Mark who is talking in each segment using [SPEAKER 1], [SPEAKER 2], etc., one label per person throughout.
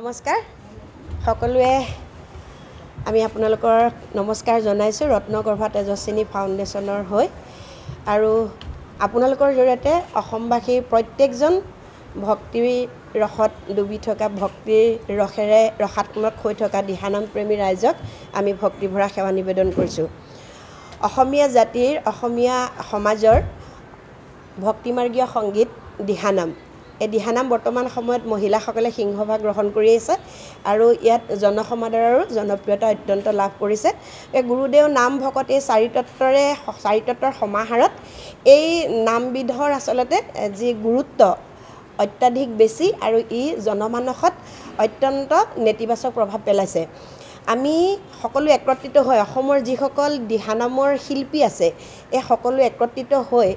[SPEAKER 1] নমস্কাৰ সকলোৱে আমি আপোনালোকৰ নমস্কাৰ জনাইছো ৰত্নগৰ্ভা তেজস্বিনী ফাউণ্ডেশ্যনৰ হৈ আৰু আপোনালোকৰ জৰিয়তে অসমবাসীৰ প্ৰত্যেকজন ভক্তিৰ ৰসত ডুবি থকা ভক্তিৰ ৰসেৰে ৰসাত্মক হৈ থকা দিহানাম প্ৰেমী ৰাইজক আমি ভক্তিভৰা সেৱা নিবেদন কৰিছোঁ অসমীয়া জাতিৰ অসমীয়া সমাজৰ ভক্তিমাৰ্গীয় সংগীত দিহানাম এই দিহানাম বৰ্তমান সময়ত মহিলাসকলে সিংহভাগ গ্ৰহণ কৰি আছে আৰু ইয়াত জনসমাদৰৰো জনপ্ৰিয়তা অত্যন্ত লাভ কৰিছে এই গুৰুদেৱ নাম ভকতে চাৰিতত্বৰ সমাহাৰত এই নামবিধৰ আচলতে যি গুৰুত্ব অত্যাধিক বেছি আৰু ই জনমানসত অত্যন্ত নেতিবাচক প্ৰভাৱ পেলাইছে আমি সকলো একত্ৰিত হৈ অসমৰ যিসকল দিহানামৰ শিল্পী আছে এই সকলো একত্ৰিত হৈ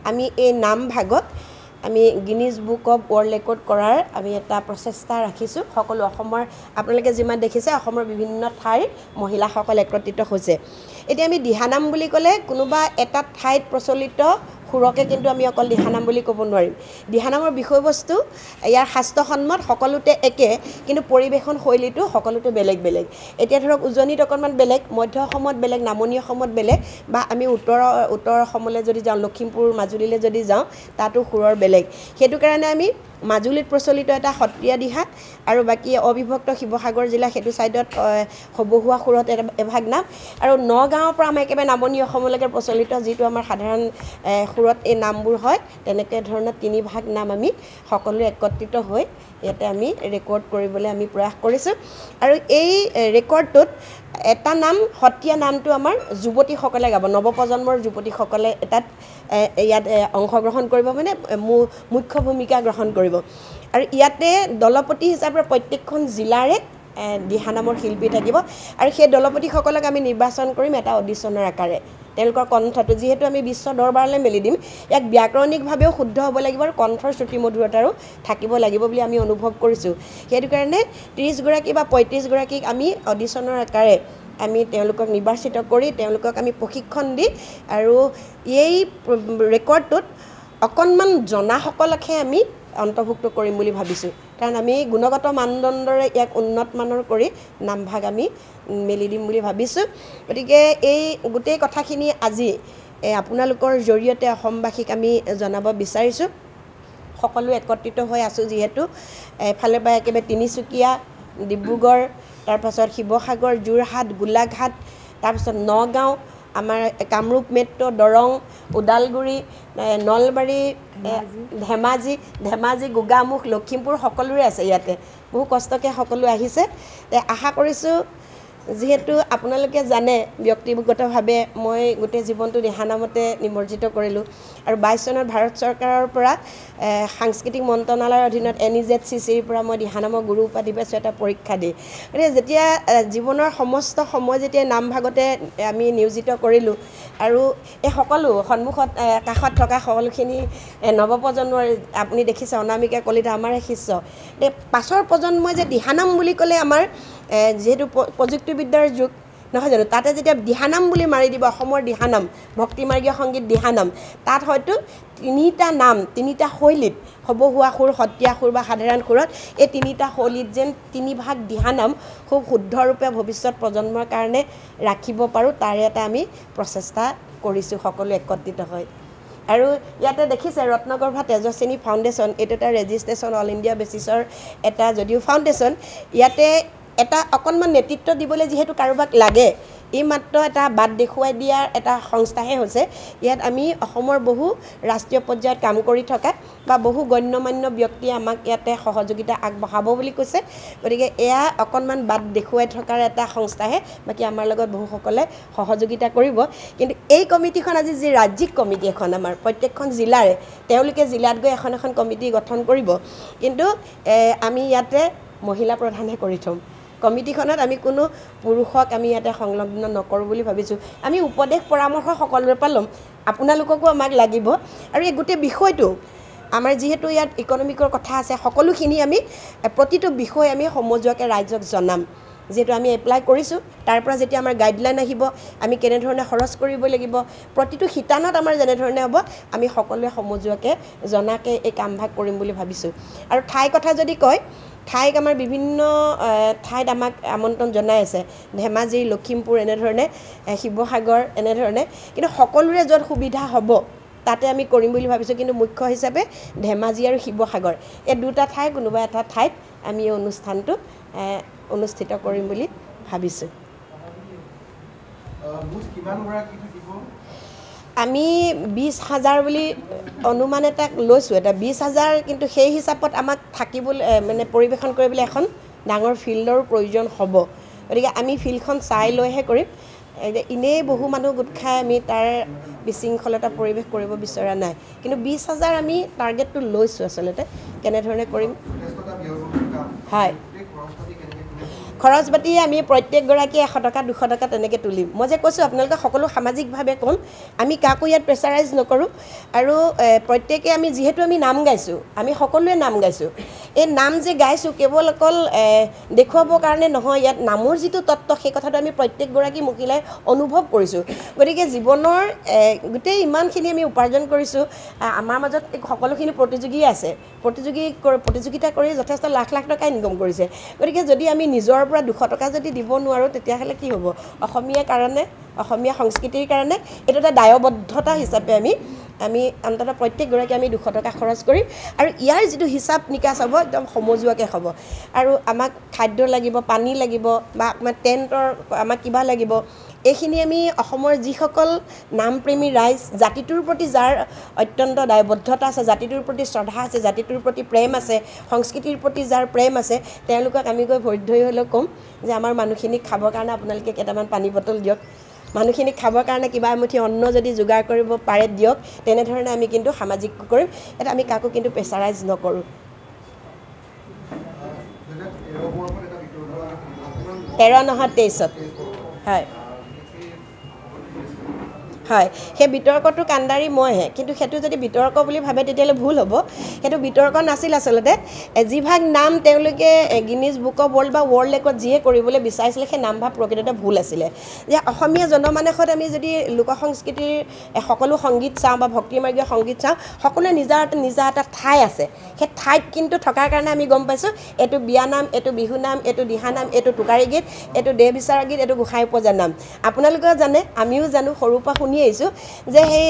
[SPEAKER 1] আমি এই নাম ভাগক আমি Guinness book of world record কৰাৰ আমি এটা প্ৰচেষ্টা ৰাখিছোঁ সকলো অসমৰ আপোনালোকে যিমান দেখিছে অসমৰ বিভিন্ন ঠাইৰ মহিলাসকল একত্ৰিত হৈছে এতিয়া আমি দিহানাম বুলি ক'লে কোনোবা এটা ঠাইত প্ৰচলিত সুৰকে কিন্তু আমি অকল দিহানাম বুলি ক'ব নোৱাৰিম দিহানামৰ বিষয়বস্তু ইয়াৰ শাস্ত্ৰসন্মত সকলোতে একে কিন্তু পৰিৱেশন শৈলীটো সকলোতে বেলেগ বেলেগ এতিয়া ধৰক উজনিত অকণমান বেলেগ মধ্য অসমত বেলেগ নামনি অসমত বেলেগ বা আমি উত্তৰ অসমলৈ যদি যাওঁ লখিমপুৰ মাজুলীলৈ যদি যাওঁ তাতো সুৰৰ বেলেগ সেইটো কাৰণে আমি মাজুলীত প্ৰচলিত এটা সত্ৰীয়া দিহা আৰু বাকী অবিভক্ত শিৱসাগৰ জিলা সেইটো ছাইডত হবহুৱা সুৰত এভাগ নাম আৰু নগাঁৱৰ পৰা আমাৰ একেবাৰে নামনি অসমলৈকে প্ৰচলিত যিটো আমাৰ সাধাৰণ সুৰত এই নামবোৰ হয় তেনেকৈ ধৰণৰ তিনিভাগ নাম আমি সকলোৱে একত্ৰিত হৈ ইয়াতে আমি ৰেকৰ্ড কৰিবলৈ আমি প্ৰয়াস কৰিছোঁ আৰু এই ৰেকৰ্ডটোত এটা নাম সত্ৰীয়া নামটো আমাৰ যুৱতীসকলে গাব নৱপ্ৰজন্মৰ যুৱতীসকলে তাত ইয়াত অংশগ্ৰহণ কৰিব মানে মুখ্য ভূমিকা গ্ৰহণ কৰিব আৰু ইয়াতে দলপতি হিচাপে প্ৰত্যেকখন জিলাৰে দিহানামৰ শিল্পী থাকিব আৰু সেই দলপতিসকলক আমি নিৰ্বাচন কৰিম এটা অডিশ্যনৰ আকাৰে তেওঁলোকৰ কণ্ঠটো যিহেতু আমি বিশ্ব দৰবাৰলৈ মেলি দিম ইয়াক ব্যাকৰণিকভাৱেও শুদ্ধ হ'ব লাগিব আৰু কণ্ঠৰ শ্ৰুতি মধুৰতাৰো থাকিব লাগিব বুলি আমি অনুভৱ কৰিছোঁ সেইটো কাৰণে 30গৰাকী বা 35গৰাকীক আমি অডিশ্যনৰ আকাৰে আমি তেওঁলোকক নিৰ্বাচিত কৰি তেওঁলোকক আমি প্ৰশিক্ষণ দি আৰু এই ৰেকৰ্ডটোত অকণমান জনাসকলকহে আমি অন্তৰ্ভুক্ত কৰিম বুলি ভাবিছোঁ কাৰণ আমি গুণগত মানদণ্ডৰে ইয়াক উন্নত মানৰ কৰি নামভাগ আমি মেলি দিম বুলি ভাবিছোঁ গতিকে এই গোটেই কথাখিনি আজি আপোনালোকৰ জৰিয়তে অসমবাসীক আমি জনাব বিচাৰিছোঁ সকলো একত্ৰিত হৈ আছোঁ যিহেতু এফালে পৰা একেবাৰে তিনিচুকীয়া ডিব্ৰুগড় তাৰপাছত শিৱসাগৰ যোৰহাট গোলাঘাট তাৰপাছত নগাঁও আমাৰ কামৰূপ মেট্ৰ' দৰং ওদালগুৰি নলবাৰী ধেমাজি গোগামুখ লখিমপুৰ সকলোৰে আছে ইয়াতে বহু কষ্টকৈ সকলো আহিছে আশা কৰিছোঁ যিহেতু আপোনালোকে জানে ব্যক্তিগতভাৱে মই গোটেই জীৱনটো দিহানামতে নিমজ্জিত কৰিলোঁ আৰু 22 চনত ভাৰত চৰকাৰৰ পৰা সাংস্কৃতিক মন্ত্ৰণালয়ৰ অধীনত NEZCCৰ পৰা মই দিহানামৰ গুৰু উপাধি পাইছোঁ এটা পৰীক্ষা দি গতিকে যেতিয়া জীৱনৰ সমস্ত সময় যেতিয়া নামভাগতে আমি নিয়োজিত কৰিলোঁ আৰু এই সকলো সন্মুখত কাষত থকা সকলোখিনি নৱপ্ৰজন্মৰ আপুনি দেখিছে অনামিকা কলিতা আমাৰে শিষ্য পাছৰ প্ৰজন্মই যে দিহানাম বুলি ক'লে আমাৰ যেহেতু প্ৰযুক্তিবিদ্যাৰ যুগ নহয় জানো তাতে যেতিয়া দিহানাম বুলি মাৰি দিব অসমৰ দিহানাম ভক্তিমাৰ্গীয় সংগীত দিহানাম তাত হয়তো তিনিটা নাম তিনিটা শৈলীত হবহুৱা সুৰ সত্ৰীয়া সুৰ বা সাধাৰণ সুৰত এই তিনিটা শৈলীত যেন তিনিভাগ দিহানাম খুব শুদ্ধৰূপে ভৱিষ্যত প্ৰজন্মৰ কাৰণে ৰাখিব পাৰোঁ তাৰে এটা আমি প্ৰচেষ্টা কৰিছোঁ সকলো একত্ৰিত হৈ আৰু ইয়াতে দেখিছে ৰত্নগৰ্ভা তেজস্বিনী ফাউণ্ডেশ্যন এইটো এটা ৰেজিষ্ট্ৰেশ্যন অল ইণ্ডিয়া বেচিছৰ এটা যদিও ফাউণ্ডেশ্যন ইয়াতে এটা অকণমান নেতৃত্ব দিবলৈ যিহেতু কাৰোবাক লাগে এই মাত্ৰ এটা বাট দেখুৱাই দিয়াৰ এটা সংস্থাহে হৈছে ইয়াত আমি অসমৰ বহু ৰাষ্ট্ৰীয় পৰ্যায়ত কাম কৰি থকা বা বহু গণ্যমান্য ব্যক্তিয়ে আমাক ইয়াতে সহযোগিতা আগবঢ়াব বুলি কৈছে গতিকে এয়া অকণমান বাট দেখুৱাই থকাৰ এটা সংস্থাহে বাকী আমাৰ লগত বহুসকলে সহযোগিতা কৰিব কিন্তু এই কমিটিখন আজি যি ৰাজ্যিক কমিটি এখন আমাৰ প্ৰত্যেকখন জিলাৰে তেওঁলোকে জিলাত গৈ এখন কমিটি গঠন কৰিব কিন্তু আমি ইয়াতে মহিলা প্ৰধানহে কৰি থ'ম কমিটিখনত আমি কোনো পুৰুষক আমি ইয়াতে সংলগ্ন নকৰোঁ বুলি ভাবিছোঁ আমি উপদেশ পৰামৰ্শ সকলোৰে পৰা ল'ম আপোনালোককো আমাক লাগিব আৰু এই গোটেই বিষয়টো আমাৰ যিহেতু ইয়াত ইকনমিকৰ কথা আছে সকলোখিনি আমি প্ৰতিটো বিষয় আমি সমজুৱাকৈ ৰাইজক জনাম যেটো আমি এপ্লাই কৰিছো তাৰ পৰা যেতিয়া আমাৰ গাইডলাইন আহিব আমি কেনে ধৰণে খৰচ কৰিব লাগিব প্ৰতিটো হিতানত আমাৰ যেনে ধৰণে হ'ব আমি সকলোৱে সমজুৱাকে জনাকে এই কামভাগ কৰিম বুলি ভাবিছো আৰু ঠাই কথা যদি কয় ঠাইক আমাৰ বিভিন্ন ঠাইত আমাক আমন্ত্ৰণ জনাই আছে ধেমাজি লখিমপুৰ এনেধৰণে শিৱসাগৰ এনেধৰণে কিন্তু সকলোৰে য'ত সুবিধা হ'ব তাতে আমি কৰিম বুলি ভাবিছোঁ কিন্তু মুখ্য হিচাপে ধেমাজি আৰু শিৱসাগৰ এই দুটা ঠাই কোনোবা এটা ঠাইত আমি এই অনুষ্ঠানটো অনুষ্ঠিত কৰিম বুলি ভাবিছোঁ আমি 20,000 বুলি অনুমান এটা লৈছোঁ এটা 20,000 কিন্তু সেই হিচাপত আমাক থাকিবলৈ মানে পৰিৱেশন কৰিবলৈ এখন ডাঙৰ ফিল্ডৰ প্ৰয়োজন হ'ব গতিকে আমি ফিল্ডখন চাই লৈহে কৰিম এনেই বহু মানুহ গোট খাই আমি তাৰ বিশৃংখলতা পৰিৱেশ কৰিব বিচৰা নাই কিন্তু 20,000 আমি টাৰ্গেটটো লৈছোঁ আচলতে কেনেধৰণে কৰিম হয় খৰচ পাতি আমি প্ৰত্যেকগৰাকীয়ে 100 টকা 200 টকা তেনেকৈ তুলিম মই যে কৈছোঁ আপোনালোকে সকলো সামাজিকভাৱে ক'ম আমি কাকো ইয়াত প্ৰেছাৰাইজ নকৰোঁ আৰু প্ৰত্যেকে আমি যিহেতু আমি নাম গাইছোঁ আমি সকলোৱে নাম গাইছোঁ এই নাম যে গাইছোঁ কেৱল অকল দেখুৱাবৰ কাৰণে নহয় ইয়াত নামৰ যিটো তত্ত্ব সেই কথাটো আমি প্ৰত্যেকগৰাকী মহিলাই অনুভৱ কৰিছোঁ গতিকে জীৱনৰ গোটেই ইমানখিনি আমি উপাৰ্জন কৰিছোঁ আমাৰ মাজত সকলোখিনি প্ৰতিযোগী আছে প্ৰতিযোগিতা কৰি যথেষ্ট লাখ লাখ টকা ইনকম কৰিছে গতিকে যদি আমি নিজৰ পৰা 200 টকা যদি দিব নোৱাৰোঁ তেতিয়াহ'লে কি হ'ব অসমীয়াৰ কাৰণে অসমীয়া সংস্কৃতিৰ কাৰণে এইটো এটা দায়বদ্ধতা হিচাপে আমি অন্ততঃ প্ৰত্যেকগৰাকী আমি 200 টকা খৰচ কৰিম আৰু ইয়াৰ যিটো হিচাপ নিকাচ হ'ব একদম সমজুৱাকৈ হ'ব আৰু আমাক খাদ্য লাগিব পানী লাগিব বা আমাৰ টেণ্টৰ আমাক কিবা লাগিব এইখিনি আমি অসমৰ যিসকল নামপ্ৰেমী ৰাইজ জাতিটোৰ প্ৰতি যাৰ অত্যন্ত দায়বদ্ধতা আছে জাতিটোৰ প্ৰতি শ্ৰদ্ধা আছে জাতিটোৰ প্ৰতি প্ৰেম আছে সংস্কৃতিৰ প্ৰতি যাৰ প্ৰেম আছে তেওঁলোকক আমি গৈ ভৰি ধৰি হ'লেও ক'ম যে আমাৰ মানুহখিনিক খাবৰ কাৰণে আপোনালোকে কেইটামান পানী বটল দিয়ক মানুহখিনিক খাবৰ কাৰণে কিবা এমুঠি অন্ন যদি যোগাৰ কৰিব পাৰে দিয়ক তেনেধৰণে আমি কিন্তু সামাজিক কৰিম এটা আমি কাকো কিন্তু প্ৰেছাৰাইজ নকৰোঁ 13 নহয় 23ত হয় হয় সেই বিতৰ্কটো কাণ্ডাৰী মইহে কিন্তু সেইটো যদি বিতৰ্ক বুলি ভাবে তেতিয়াহ'লে ভুল হ'ব সেইটো বিতৰ্ক নাছিল আচলতে যিভাগ নাম তেওঁলোকে গিনিজ বুক অফ ৱৰ্ল্ড বা ৱৰ্ল্ড ৰেকৰ্ড যিয়ে কৰিবলৈ বিচাৰিছিলে সেই নামভাগ প্ৰকৃততে ভুল আছিলে যে অসমীয়া জনমানসত আমি যদি লোক সংস্কৃতিৰ সকলো সংগীত চাওঁ বা ভক্তিমাৰ্গীয় সংগীত চাওঁ সকলোৱে নিজা এটা ঠাই আছে সেই ঠাইত কিন্তু থকাৰ কাৰণে আমি গম পাইছোঁ এইটো বিয়ানাম এইটো বিহু নাম এইটো দিহানাম এইটো টোকাৰী গীত এইটো দেহ বিচাৰা গীত এইটো গোসাঁই উপজা নাম আপোনালোকেও জানে আমিও জানো সৰুৰ পৰা শুনি আহিছোঁ যে সেই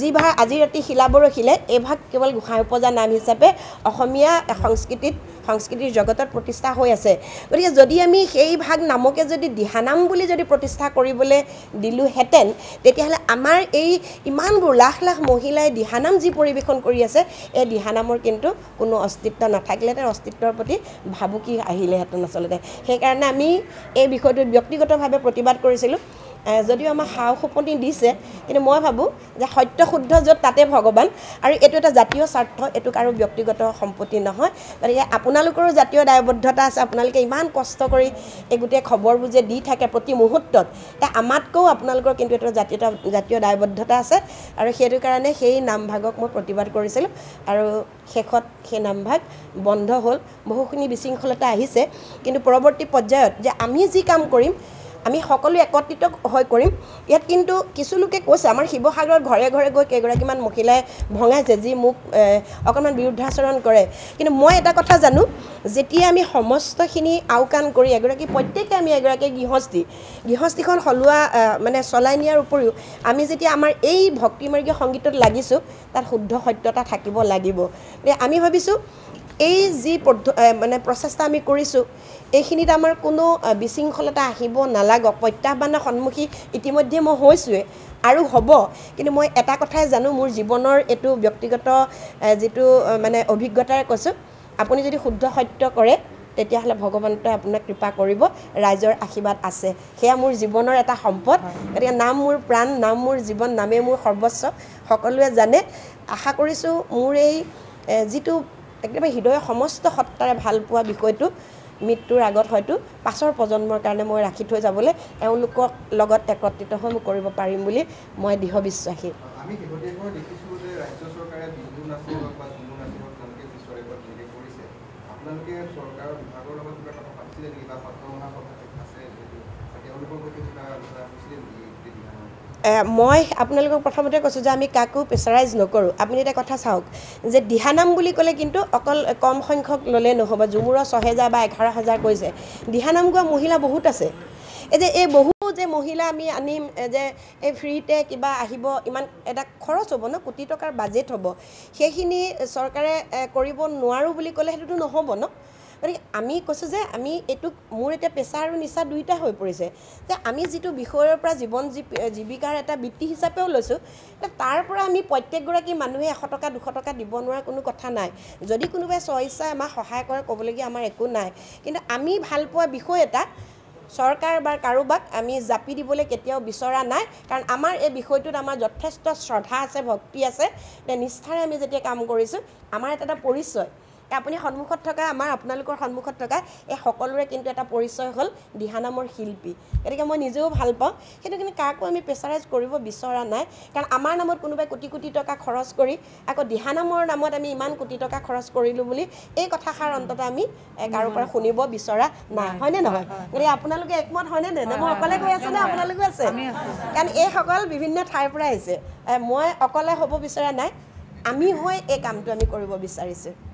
[SPEAKER 1] যি ভাগ আজি ৰাতি শিলাবৰশীলে এই ভাগ কেৱল গোসাঁই উপজা নাম হিচাপে অসমীয়া সংস্কৃতিৰ জগতত প্ৰতিষ্ঠা হৈ আছে গতিকে যদি আমি সেই ভাগ নামকে যদি দিহানাম বুলি যদি প্ৰতিষ্ঠা কৰিবলৈ দিলোহেঁতেন তেতিয়াহ'লে আমাৰ এই ইমানবোৰ লাখ লাখ মহিলাই দিহানাম যি পৰিৱেশন কৰি আছে এই দিহানামৰ কিন্তু কোনো অস্তিত্ব নাথাকিলেহেঁতেন অস্তিত্বৰ প্ৰতি ভাবুকি আহিলেহেঁতেন আচলতে সেইকাৰণে আমি এই বিষয়টোত ব্যক্তিগতভাৱে প্ৰতিবাদ কৰিছিলোঁ যদিও আমাক সাও সপনি দিছে কিন্তু মই ভাবোঁ যে সত্য শুদ্ধ য'ত তাতে ভগৱান আৰু এইটো এটা জাতীয় স্বাৰ্থ এইটো কাৰো ব্যক্তিগত সম্পত্তি নহয় গতিকে আপোনালোকৰো জাতীয় দায়বদ্ধতা আছে আপোনালোকে ইমান কষ্ট কৰি এই গোটেই খবৰবোৰ যে দি থাকে প্ৰতি মুহূৰ্তত আমাতকৈও আপোনালোকৰ কিন্তু এটা জাতীয় দায়বদ্ধতা আছে আৰু সেইটো কাৰণে সেই নামভাগক মই প্ৰতিবাদ কৰিছিলোঁ আৰু শেষত সেই নামভাগ বন্ধ হ'ল বহুখিনি বিশৃংখলতা আহিছে কিন্তু পৰৱৰ্তী পৰ্যায়ত যে আমি যি কাম কৰিম আমি সকলো একত্ৰিত হৈ কৰিম ইয়াত কিন্তু কিছু লোকে কৈছে আমাৰ শিৱসাগৰত ঘৰে ঘৰে গৈ কেইগৰাকীমান মহিলাই ভঙাইছে যি মোক অকণমান বিৰুদ্ধাচৰণ কৰে কিন্তু মই এটা কথা জানো যেতিয়া আমি সমস্তখিনি আওকাণ কৰি প্ৰত্যেকে আমি এগৰাকী গৃহস্থীখন মানে চলাই নিয়াৰ উপৰিও আমি যেতিয়া আমাৰ এই ভক্তিমাৰ্গীয় সংগীতত লাগিছোঁ তাত শুদ্ধ সত্যতা থাকিব লাগিব আমি ভাবিছোঁ এই যি মানে প্ৰচেষ্টা আমি কৰিছোঁ এইখিনিত আমাৰ কোনো বিশৃংখলতা আহিব নালাগক প্ৰত্যাহ্বানৰ সন্মুখীন ইতিমধ্যে মই হৈছোঁৱে আৰু হ'ব কিন্তু মই এটা কথাই জানো মোৰ জীৱনৰ এইটো ব্যক্তিগত যিটো মানে অভিজ্ঞতাৰে কৈছোঁ আপুনি যদি শুদ্ধ সত্য কৰে তেতিয়াহ'লে ভগৱন্তই আপোনাক কৃপা কৰিব ৰাইজৰ আশীৰ্বাদ আছে সেয়া মোৰ জীৱনৰ এটা সম্পদ গতিকে নাম মোৰ প্ৰাণ নাম মোৰ জীৱন নামে মোৰ সৰ্বস্ব সকলোৱে জানে আশা কৰিছোঁ মোৰ এই যিটো একেবাৰে হৃদয়ৰ সমস্ত সত্তাৰে ভাল পোৱা বিষয়টো মৃত্যুৰ আগত হয়তো পাছৰ প্ৰজন্মৰ কাৰণে মই ৰাখি থৈ যাবলৈ এওঁলোকৰ লগত একত্ৰিত হৈ মই কৰিব পাৰিম বুলি মই দৃঢ় বিশ্বাসী
[SPEAKER 2] আমি শেহতীয়াকৈ দেখিছোঁ যে ৰাজ্য চৰকাৰে বিহু নাচি হওক বা ঝুমুৰ নাচি হওক তেওঁলোকে বিশ্ব ৰেকৰ্ড নিৰ্দেশ কৰিছে আপোনালোকে চৰকাৰৰ বিভাগৰ লগত কিবা কথা পাতিছিলে নেকি বা পাত্ৰ অহা কথা আছে তেওঁলোকৰ সৈতে কিবা আলোচনা হৈছিলে নেকি
[SPEAKER 1] মই আপোনালোকক প্ৰথমতে কৈছোঁ যে আমি কাকো প্ৰেছাৰাইজ নকৰোঁ আপুনি এটা কথা চাওক যে দিহানাম বুলি ক'লে কিন্তু অকল কম সংখ্যক ল'লে নহ'ব ঝুমুৰৰ 6,000 বা 11,000 কৈছে দিহানাম গোৱা মহিলা বহুত আছে এই বহু যে মহিলা আমি আনিম যে এই ফ্ৰীতে কিবা আহিব ইমান এটা খৰচ হ'ব ন কোটি টকাৰ বাজেট হ'ব সেইখিনি চৰকাৰে কৰিব নোৱাৰোঁ বুলি ক'লে সেইটোতো নহ'ব ন গতিকে আমি কৈছোঁ যে আমি এইটোক মোৰ এতিয়া পেচা আৰু নিচা দুইটা হৈ পৰিছে যে আমি যিটো বিষয়ৰ পৰা জীৱিকাৰ এটা বৃত্তি হিচাপেও লৈছোঁ তাৰ পৰা আমি প্ৰত্যেকগৰাকী মানুহে 100 টকা 200 টকা দিব নোৱাৰা কোনো কথা নাই যদি কোনোবাই স্বইচ্ছাই আমাক সহায় কৰে ক'বলগীয়া আমাৰ একো নাই কিন্তু আমি ভাল পোৱা বিষয় এটা চৰকাৰ বা কাৰোবাক আমি জাপি দিবলৈ কেতিয়াও বিচৰা নাই কাৰণ আমাৰ এই বিষয়টোত আমাৰ যথেষ্ট শ্ৰদ্ধা আছে ভক্তি আছে নিষ্ঠাৰে আমি যেতিয়া কাম কৰিছোঁ আমাৰ এটা পৰিচয় আপুনি সন্মুখত থকা আপোনালোকৰ সন্মুখত থকা এই সকলোৰে কিন্তু এটা পৰিচয় হ'ল দিহানামৰ শিল্পী গতিকে মই নিজেও ভাল পাওঁ সেইটো কিন্তু কাকো আমি প্ৰেছাৰাইজ কৰিব বিচৰা নাই কাৰণ আমাৰ নামত কোনোবাই কোটি কোটি টকা খৰচ কৰি আকৌ দিহানামৰ নামত আমি ইমান কোটি টকা খৰচ কৰিলোঁ বুলি এই কথাষাৰ অন্ততঃ আমি কাৰো পৰা শুনিব বিচৰা নাই হয়নে নহয় গতিকে আপোনালোকে একমত হয়নে নে মই অকলে কৈ আছোঁ নে আপোনালোকো আছে কাৰণ এইসকল বিভিন্ন ঠাইৰ পৰা আহিছে মই অকলে হ'ব বিচৰা নাই আমি হৈ এই কামটো আমি কৰিব বিচাৰিছোঁ